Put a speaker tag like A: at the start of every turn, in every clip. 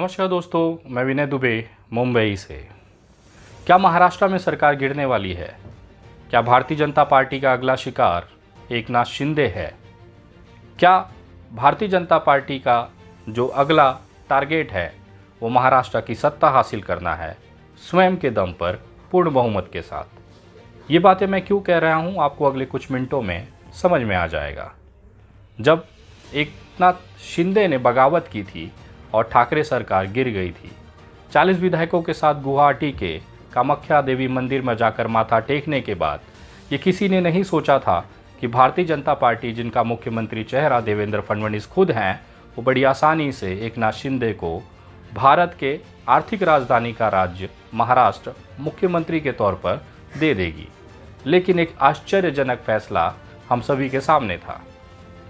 A: नमस्कार दोस्तों, मैं विनय दुबे मुंबई से। क्या महाराष्ट्र में सरकार गिरने वाली है? क्या भारतीय जनता पार्टी का अगला शिकार एकनाथ शिंदे है? क्या भारतीय जनता पार्टी का जो अगला टारगेट है वो महाराष्ट्र की सत्ता हासिल करना है स्वयं के दम पर पूर्ण बहुमत के साथ? ये बातें मैं क्यों कह रहा हूँ आपको अगले कुछ मिनटों में समझ में आ जाएगा। जब एकनाथ शिंदे ने बगावत की थी और ठाकरे सरकार गिर गई थी, 40 विधायकों के साथ गुवाहाटी के कामाख्या देवी मंदिर में जाकर माथा टेकने के बाद ये किसी ने नहीं सोचा था कि भारतीय जनता पार्टी, जिनका मुख्यमंत्री चेहरा देवेंद्र फडणवीस खुद हैं, वो बड़ी आसानी से एकनाथ शिंदे को भारत के आर्थिक राजधानी का राज्य महाराष्ट्र मुख्यमंत्री के तौर पर दे देगी। लेकिन एक आश्चर्यजनक फैसला हम सभी के सामने था।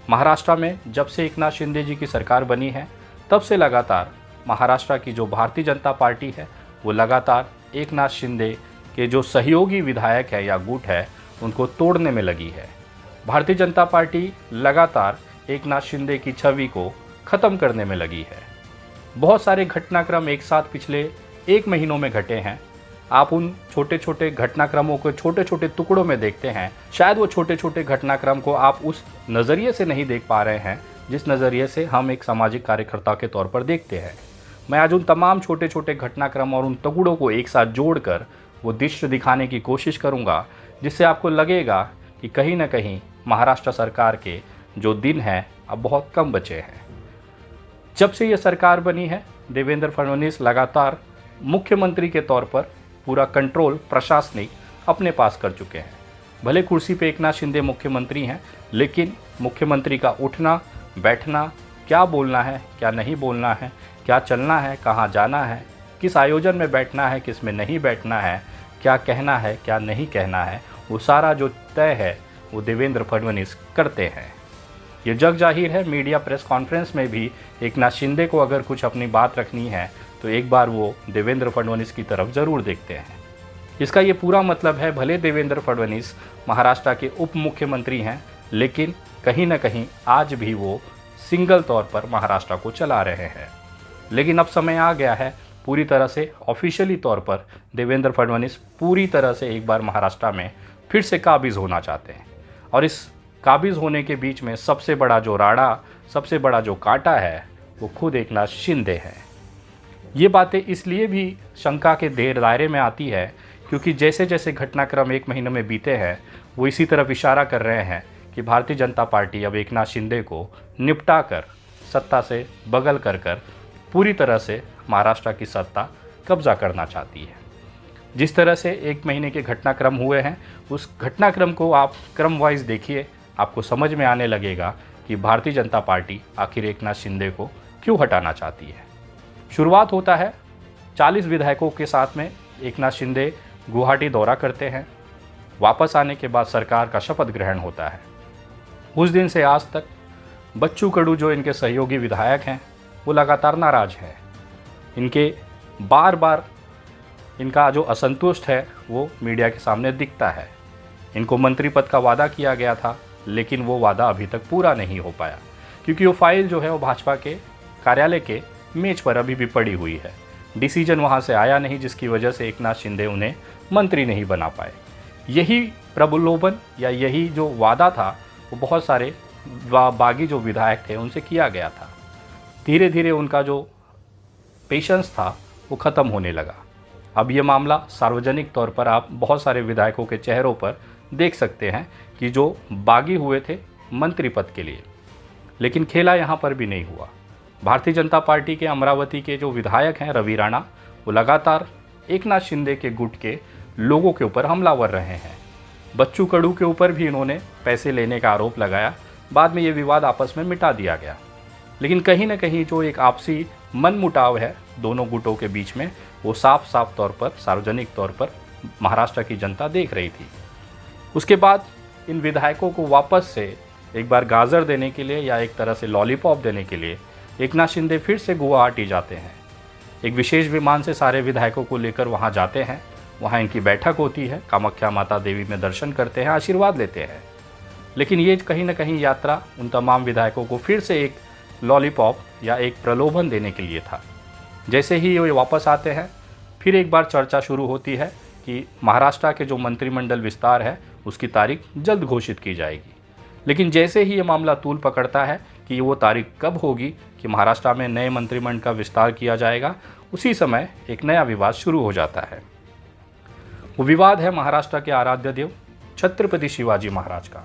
A: महाराष्ट्र में जब से एकनाथ शिंदे जी की सरकार बनी है, तब से लगातार महाराष्ट्र की जो भारतीय जनता पार्टी है वो लगातार एकनाथ शिंदे के जो सहयोगी विधायक है या गुट है उनको तोड़ने में लगी है। भारतीय जनता पार्टी लगातार एकनाथ शिंदे की छवि को ख़त्म करने में लगी है। बहुत सारे घटनाक्रम एक साथ पिछले 1 महीनों में घटे हैं। आप उन छोटे छोटे घटनाक्रमों को छोटे छोटे टुकड़ों में देखते हैं। शायद वो छोटे छोटे घटनाक्रम को आप उस नज़रिए से नहीं देख पा रहे हैं जिस नज़रिए से हम एक सामाजिक कार्यकर्ता के तौर पर देखते हैं। मैं आज उन तमाम छोटे छोटे घटनाक्रम और उन टुकड़ों को एक साथ जोड़कर वो दृश्य दिखाने की कोशिश करूंगा, जिससे आपको लगेगा कि कहीं ना कहीं महाराष्ट्र सरकार के जो दिन हैं अब बहुत कम बचे हैं। जब से ये सरकार बनी है, देवेंद्र फडणवीस लगातार मुख्यमंत्री के तौर पर पूरा कंट्रोल प्रशासनिक अपने पास कर चुके हैं। भले कुर्सी पे एकनाथ शिंदे मुख्यमंत्री हैं, लेकिन मुख्यमंत्री का उठना बैठना, क्या बोलना है क्या नहीं बोलना है, क्या चलना है कहाँ जाना है, किस आयोजन में बैठना है किस में नहीं बैठना है, क्या कहना है क्या नहीं कहना है, वो सारा जो तय है वो देवेंद्र फडणवीस करते हैं। ये जग जाहिर है। मीडिया प्रेस कॉन्फ्रेंस में भी एकनाथ शिंदे को अगर कुछ अपनी बात रखनी है तो एक बार वो देवेंद्र फडणवीस की तरफ ज़रूर देखते हैं। इसका ये पूरा मतलब है, भले देवेंद्र फडणवीस महाराष्ट्र के उप मुख्यमंत्री हैं, लेकिन कहीं ना कहीं आज भी वो सिंगल तौर पर महाराष्ट्र को चला रहे हैं। लेकिन अब समय आ गया है, पूरी तरह से ऑफिशियली तौर पर देवेंद्र फडणवीस पूरी तरह से एक बार महाराष्ट्र में फिर से काबिज़ होना चाहते हैं। और इस काबिज़ होने के बीच में सबसे बड़ा जो राड़ा, सबसे बड़ा जो कांटा है वो खुद एकनाथ शिंदे हैं। ये बातें इसलिए भी शंका के दायरे में आती है क्योंकि जैसे जैसे घटनाक्रम 1 महीने में बीते हैं वो इसी तरफ इशारा कर रहे हैं कि भारतीय जनता पार्टी अब एकनाथ शिंदे को निपटा कर, सत्ता से बगल कर पूरी तरह से महाराष्ट्र की सत्ता कब्जा करना चाहती है। जिस तरह से 1 महीने के घटनाक्रम हुए हैं, उस घटनाक्रम को आप क्रम वाइज देखिए, आपको समझ में आने लगेगा कि भारतीय जनता पार्टी आखिर एकनाथ शिंदे को क्यों हटाना चाहती है। शुरुआत होता है 40 विधायकों के साथ में एकनाथ शिंदे गुवाहाटी दौरा करते हैं। वापस आने के बाद सरकार का शपथ ग्रहण होता है। उस दिन से आज तक बच्चू कडू जो इनके सहयोगी विधायक हैं वो लगातार नाराज हैं। इनके बार बार इनका जो असंतुष्ट है वो मीडिया के सामने दिखता है। इनको मंत्री पद का वादा किया गया था, लेकिन वो वादा अभी तक पूरा नहीं हो पाया क्योंकि वो फाइल जो है वो भाजपा के कार्यालय के मेज पर अभी भी पड़ी हुई है। डिसीजन वहाँ से आया नहीं, जिसकी वजह से एकनाथ शिंदे उन्हें मंत्री नहीं बना पाए। यही प्रलोभन या यही जो वादा था वो बहुत सारे बागी जो विधायक थे उनसे किया गया था। धीरे धीरे उनका जो पेशेंस था वो ख़त्म होने लगा। अब ये मामला सार्वजनिक तौर पर आप बहुत सारे विधायकों के चेहरों पर देख सकते हैं कि जो बागी हुए थे मंत्री पद के लिए, लेकिन खेला यहाँ पर भी नहीं हुआ। भारतीय जनता पार्टी के अमरावती के जो विधायक हैं रवि राणा, वो लगातार एकनाथ शिंदे के गुट के लोगों के ऊपर हमलावर रहे हैं। बच्चू कडू के ऊपर भी इन्होंने पैसे लेने का आरोप लगाया। बाद में ये विवाद आपस में मिटा दिया गया, लेकिन कहीं ना कहीं जो एक आपसी मनमुटाव है दोनों गुटों के बीच में, वो साफ साफ तौर पर सार्वजनिक तौर पर महाराष्ट्र की जनता देख रही थी। उसके बाद इन विधायकों को वापस से एक बार गाजर देने के लिए या एक तरह से लॉलीपॉप देने के लिए एकनाथ शिंदे फिर से गुवाहाटी जाते हैं। एक विशेष विमान से सारे विधायकों को लेकर वहां जाते हैं। वहां इनकी बैठक होती है, कामाख्या माता देवी में दर्शन करते हैं, आशीर्वाद लेते हैं। लेकिन ये कहीं ना कहीं यात्रा उन तमाम विधायकों को फिर से एक लॉलीपॉप या एक प्रलोभन देने के लिए था। जैसे ही ये वापस आते हैं फिर एक बार चर्चा शुरू होती है कि महाराष्ट्र के जो मंत्रिमंडल विस्तार है उसकी तारीख जल्द घोषित की जाएगी। लेकिन जैसे ही ये मामला तूल पकड़ता है कि वो तारीख कब होगी कि महाराष्ट्र में नए मंत्रिमंडल का विस्तार किया जाएगा, उसी समय एक नया विवाद शुरू हो जाता है। वो विवाद है महाराष्ट्र के आराध्य देव छत्रपति शिवाजी महाराज का।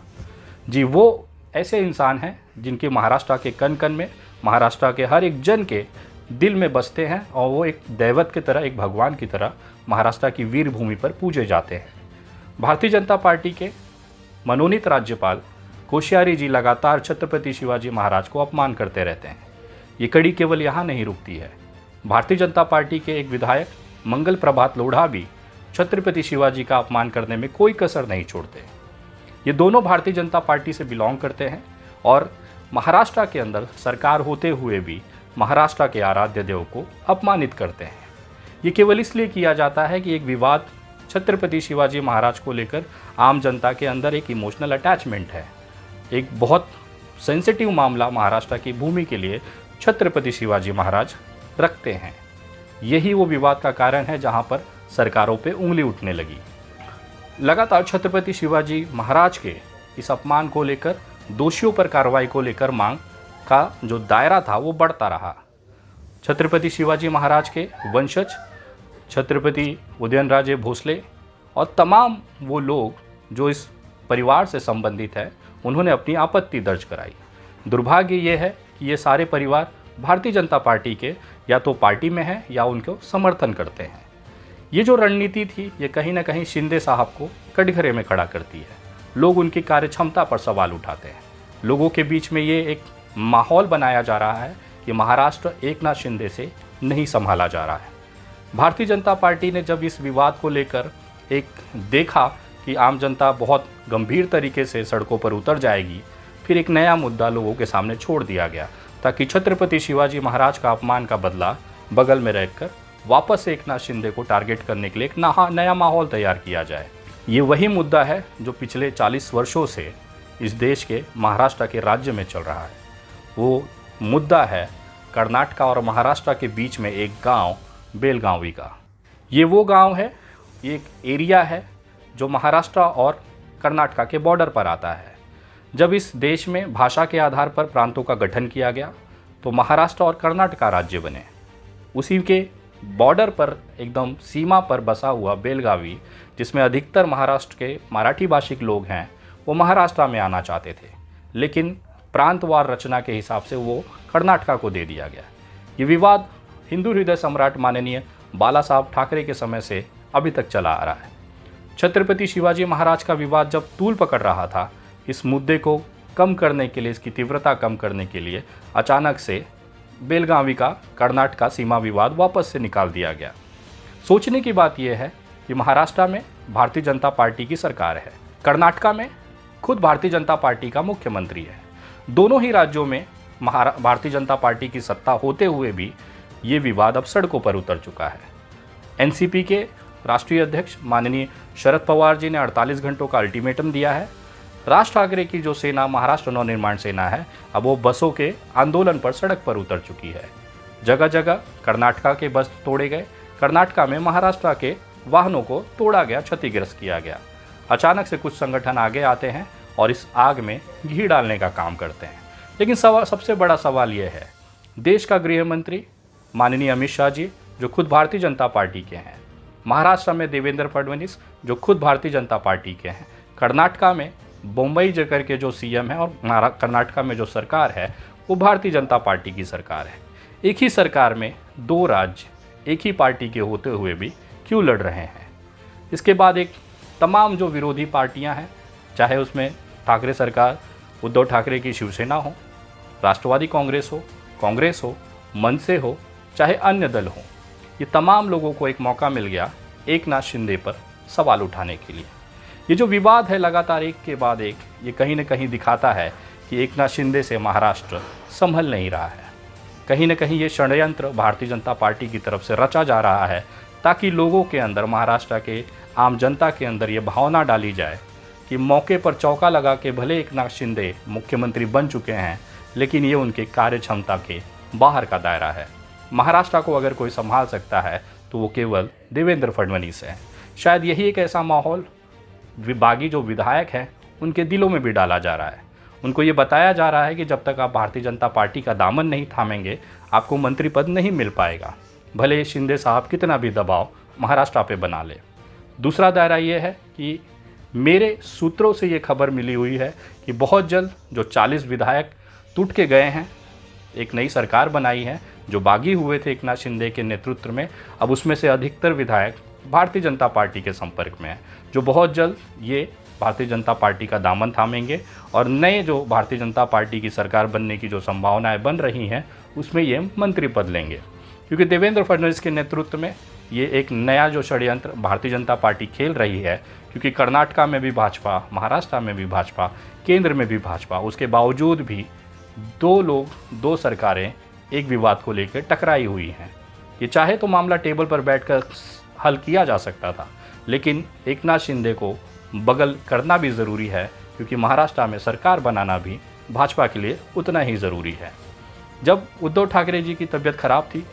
A: जी, वो ऐसे इंसान हैं जिनके महाराष्ट्र के कण कण में, महाराष्ट्र के हर एक जन के दिल में बसते हैं और वो एक दैवत की तरह, एक भगवान की तरह महाराष्ट्र की वीर भूमि पर पूजे जाते हैं। भारतीय जनता पार्टी के मनोनीत राज्यपाल कोश्यारी जी लगातार छत्रपति शिवाजी महाराज को अपमान करते रहते हैं। ये कड़ी केवल यहाँ नहीं रुकती है। भारतीय जनता पार्टी के एक विधायक मंगल प्रभात लोढ़ा भी छत्रपति शिवाजी का अपमान करने में कोई कसर नहीं छोड़ते। ये दोनों भारतीय जनता पार्टी से बिलोंग करते हैं और महाराष्ट्र के अंदर सरकार होते हुए भी महाराष्ट्र के आराध्य देव को अपमानित करते हैं। ये केवल इसलिए किया जाता है कि एक विवाद छत्रपति शिवाजी महाराज को लेकर आम जनता के अंदर एक इमोशनल अटैचमेंट है। एक बहुत सेंसिटिव मामला महाराष्ट्र की भूमि के लिए छत्रपति शिवाजी महाराज रखते हैं। यही वो विवाद का कारण है जहां पर सरकारों पे उंगली उठने लगी। लगातार छत्रपति शिवाजी महाराज के इस अपमान को लेकर, दोषियों पर कार्रवाई को लेकर मांग का जो दायरा था वो बढ़ता रहा। छत्रपति शिवाजी महाराज के वंशज छत्रपति उदयनराजे भोसले और तमाम वो लोग जो इस परिवार से संबंधित है, उन्होंने अपनी आपत्ति दर्ज कराई। दुर्भाग्य ये है कि ये सारे परिवार भारतीय जनता पार्टी के या तो पार्टी में हैं या उनको समर्थन करते हैं। ये जो रणनीति थी ये कहीं ना कहीं शिंदे साहब को कटघरे में खड़ा करती है। लोग उनकी कार्यक्षमता पर सवाल उठाते हैं। लोगों के बीच में ये एक माहौल बनाया जा रहा है कि महाराष्ट्र एकनाथ शिंदे से नहीं संभाला जा रहा है। भारतीय जनता पार्टी ने जब इस विवाद को लेकर एक देखा कि आम जनता बहुत गंभीर तरीके से सड़कों पर उतर जाएगी, फिर एक नया मुद्दा लोगों के सामने छोड़ दिया गया ताकि छत्रपति शिवाजी महाराज का अपमान का बदला बगल में रहकर वापस एकनाथ शिंदे को टारगेट करने के लिए एक नया माहौल तैयार किया जाए। ये वही मुद्दा है जो पिछले 40 वर्षों से इस देश के महाराष्ट्र के राज्य में चल रहा है। वो मुद्दा है कर्नाटक और महाराष्ट्र के बीच में एक गांव बेलगावी का। ये वो गांव है, ये एक एरिया है जो महाराष्ट्र और कर्नाटक के बॉर्डर पर आता है। जब इस देश में भाषा के आधार पर प्रांतों का गठन किया गया तो महाराष्ट्र और कर्नाटक राज्य बने। उसी के बॉर्डर पर एकदम सीमा पर बसा हुआ बेलगावी, जिसमें अधिकतर महाराष्ट्र के मराठी भाषिक लोग हैं, वो महाराष्ट्र में आना चाहते थे, लेकिन प्रांतवार रचना के हिसाब से वो कर्नाटक को दे दिया गया। ये विवाद हिंदू हृदय सम्राट माननीय बाला साहब ठाकरे के समय से अभी तक चला आ रहा है। छत्रपति शिवाजी महाराज का विवाद जब तूल पकड़ रहा था, इस मुद्दे को कम करने के लिए, इसकी तीव्रता कम करने के लिए अचानक से बेलगावी का कर्नाटक सीमा विवाद वापस से निकाल दिया गया। सोचने की बात यह है कि महाराष्ट्र में भारतीय जनता पार्टी की सरकार है, कर्नाटक में खुद भारतीय जनता पार्टी का मुख्यमंत्री है। दोनों ही राज्यों में भारतीय जनता पार्टी की सत्ता होते हुए भी ये विवाद अब सड़कों पर उतर चुका है। एनसीपी के राष्ट्रीय अध्यक्ष माननीय शरद पवार जी ने 48 घंटों का अल्टीमेटम दिया है। राज ठाकरे की जो सेना महाराष्ट्र नवनिर्माण सेना है, अब वो बसों के आंदोलन पर सड़क पर उतर चुकी है। जगह जगह कर्नाटक के बस तोड़े गए, कर्नाटक में महाराष्ट्र के वाहनों को तोड़ा गया, क्षतिग्रस्त किया गया। अचानक से कुछ संगठन आगे आते हैं और इस आग में घी डालने का काम करते हैं। लेकिन सबसे बड़ा सवाल यह है, देश का गृह मंत्री माननीय अमित शाह जी जो खुद भारतीय जनता पार्टी के हैं, महाराष्ट्र में देवेंद्र फडणवीस जो खुद भारतीय जनता पार्टी के हैं, कर्नाटक में बम्बई जकर के जो सीएम है और कर्नाटक में जो सरकार है वो भारतीय जनता पार्टी की सरकार है। एक ही सरकार में दो राज्य एक ही पार्टी के होते हुए भी क्यों लड़ रहे हैं? इसके बाद एक तमाम जो विरोधी पार्टियां हैं, चाहे उसमें ठाकरे सरकार, उद्धव ठाकरे की शिवसेना हो, राष्ट्रवादी कांग्रेस हो, मनसे हो, चाहे अन्य दल हो, ये तमाम लोगों को एक मौका मिल गया एकनाथ शिंदे पर सवाल उठाने के लिए। ये जो विवाद है लगातार एक के बाद एक, ये कहीं न कहीं दिखाता है कि एकनाथ शिंदे से महाराष्ट्र संभल नहीं रहा है। कहीं न कहीं ये षड्यंत्र भारतीय जनता पार्टी की तरफ से रचा जा रहा है ताकि लोगों के अंदर, महाराष्ट्र के आम जनता के अंदर ये भावना डाली जाए कि मौके पर चौका लगा के भले एकनाथ शिंदे मुख्यमंत्री बन चुके हैं, लेकिन ये उनके कार्य क्षमता के बाहर का दायरा है। महाराष्ट्र को अगर कोई संभाल सकता है तो वो केवल देवेंद्र फडणवीस है। शायद यही एक ऐसा माहौल बागी जो विधायक हैं उनके दिलों में भी डाला जा रहा है। उनको ये बताया जा रहा है कि जब तक आप भारतीय जनता पार्टी का दामन नहीं थामेंगे आपको मंत्री पद नहीं मिल पाएगा, भले शिंदे साहब कितना भी दबाव महाराष्ट्र पे बना ले। दूसरा दायरा ये है कि मेरे सूत्रों से ये खबर मिली हुई है कि बहुत जल्द जो 40 विधायक टूट के गए हैं, एक नई सरकार बनाई है जो बागी हुए थे एकनाथ शिंदे के नेतृत्व में, अब उसमें से अधिकतर विधायक भारतीय जनता पार्टी के संपर्क में हैं, जो बहुत जल्द ये भारतीय जनता पार्टी का दामन थामेंगे और नए जो भारतीय जनता पार्टी की सरकार बनने की जो संभावनाएं बन रही हैं उसमें ये मंत्री पद लेंगे। क्योंकि देवेंद्र फडणवीस के नेतृत्व में ये एक नया जो षड्यंत्र भारतीय जनता पार्टी खेल रही है, क्योंकि कर्नाटका में भी भाजपा, महाराष्ट्र में भी भाजपा, केंद्र में भी भाजपा, उसके बावजूद भी दो सरकारें एक विवाद को लेकर टकराई हुई हैं। ये चाहे तो मामला टेबल पर बैठकर हल किया जा सकता था, लेकिन एकनाथ शिंदे को बगल करना भी ज़रूरी है, क्योंकि महाराष्ट्र में सरकार बनाना भी भाजपा के लिए उतना ही ज़रूरी है। जब उद्धव ठाकरे जी की तबीयत खराब थी,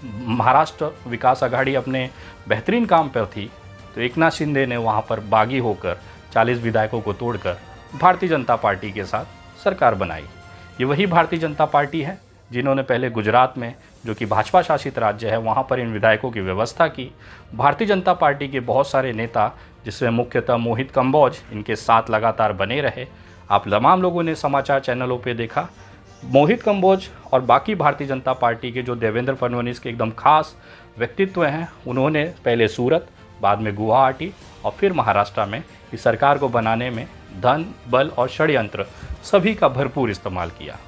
A: महाराष्ट्र विकास आघाड़ी अपने बेहतरीन काम पर थी, तो एकनाथ शिंदे ने वहाँ पर बागी होकर 40 विधायकों को तोड़कर भारतीय जनता पार्टी के साथ सरकार बनाई। ये वही भारतीय जनता पार्टी है जिन्होंने पहले गुजरात में, जो कि भाजपा शासित राज्य है, वहाँ पर इन विधायकों की व्यवस्था की। भारतीय जनता पार्टी के बहुत सारे नेता, जिसमें मुख्यतः मोहित कंबोज, इनके साथ लगातार बने रहे। आप तमाम लोगों ने समाचार चैनलों पे देखा, मोहित कंबोज और बाकी भारतीय जनता पार्टी के जो देवेंद्र फडणवीस के एकदम खास व्यक्तित्व हैं, उन्होंने पहले सूरत, बाद में गुवाहाटी और फिर महाराष्ट्र में इस सरकार को बनाने में धन, बल और षड्यंत्र सभी का भरपूर इस्तेमाल किया।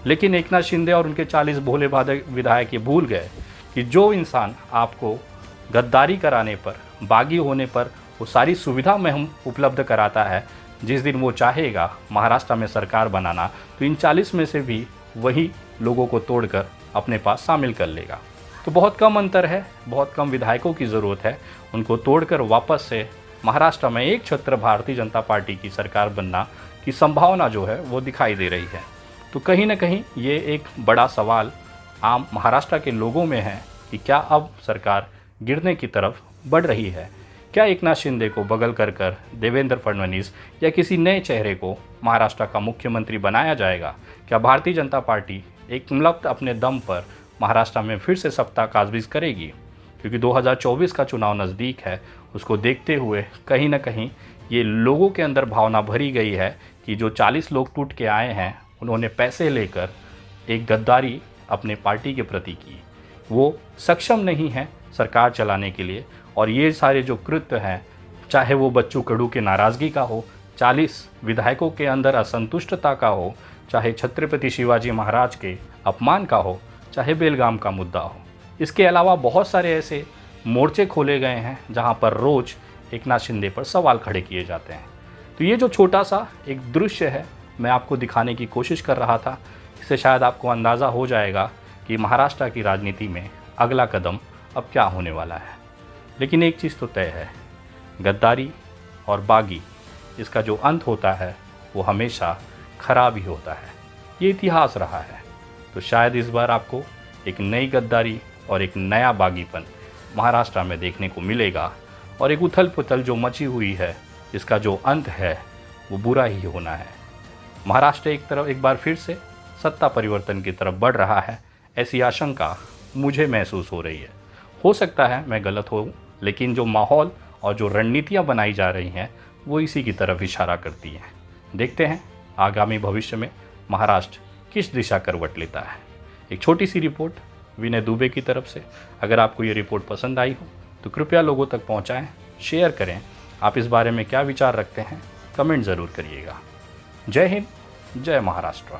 A: लेकिन एकनाथ शिंदे और उनके 40 भोले भाले विधायक ये भूल गए कि जो इंसान आपको गद्दारी कराने पर, बागी होने पर वो सारी सुविधा में हम उपलब्ध कराता है, जिस दिन वो चाहेगा महाराष्ट्र में सरकार बनाना तो इन 40 में से भी वही लोगों को तोड़कर अपने पास शामिल कर लेगा। तो बहुत कम अंतर है, बहुत कम विधायकों की ज़रूरत है, उनको तोड़कर वापस से महाराष्ट्र में एक छत्र भारतीय जनता पार्टी की सरकार बनना की संभावना जो है वो दिखाई दे रही है। तो कहीं ना कहीं ये एक बड़ा सवाल आम महाराष्ट्र के लोगों में है कि क्या अब सरकार गिरने की तरफ बढ़ रही है? क्या एकनाथ शिंदे को बगल कर देवेंद्र फडणवीस या किसी नए चेहरे को महाराष्ट्र का मुख्यमंत्री बनाया जाएगा? क्या भारतीय जनता पार्टी एक मतलब अपने दम पर महाराष्ट्र में फिर से सत्ता काबीज करेगी? क्योंकि 2024 का चुनाव नज़दीक है, उसको देखते हुए कहीं ना कहीं ये लोगों के अंदर भावना भरी गई है कि जो 40 लोग टूट के आए हैं, उन्होंने पैसे लेकर एक गद्दारी अपने पार्टी के प्रति की, वो सक्षम नहीं है सरकार चलाने के लिए। और ये सारे जो कृत्य हैं, चाहे वो बच्चू कडू के नाराज़गी का हो, 40 विधायकों के अंदर असंतुष्टता का हो, चाहे छत्रपति शिवाजी महाराज के अपमान का हो, चाहे बेलगाम का मुद्दा हो, इसके अलावा बहुत सारे ऐसे मोर्चे खोले गए हैं जहां पर रोज़ एकनाथ शिंदे पर सवाल खड़े किए जाते हैं। तो ये जो छोटा सा एक दृश्य है, मैं आपको दिखाने की कोशिश कर रहा था। इससे शायद आपको अंदाज़ा हो जाएगा कि महाराष्ट्र की राजनीति में अगला कदम अब क्या होने वाला है। लेकिन एक चीज़ तो तय है, गद्दारी और बागी, इसका जो अंत होता है वो हमेशा खराब ही होता है। ये इतिहास रहा है। तो शायद इस बार आपको एक नई गद्दारी और एक नया बागीपन महाराष्ट्र में देखने को मिलेगा, और एक उथल पुथल जो मची हुई है, इसका जो अंत है वो बुरा ही होना है। महाराष्ट्र एक बार फिर से सत्ता परिवर्तन की तरफ बढ़ रहा है, ऐसी आशंका मुझे महसूस हो रही है। हो सकता है मैं गलत हूँ, लेकिन जो माहौल और जो रणनीतियाँ बनाई जा रही हैं वो इसी की तरफ इशारा करती हैं। देखते हैं आगामी भविष्य में महाराष्ट्र किस दिशा करवट लेता है। एक छोटी सी रिपोर्ट विनय दुबे की तरफ से। अगर आपको ये रिपोर्ट पसंद आई हो तो कृपया लोगों तक पहुँचाएँ, शेयर करें। आप इस बारे में क्या विचार रखते हैं कमेंट ज़रूर करिएगा। जय हिंद, जय महाराष्ट्र।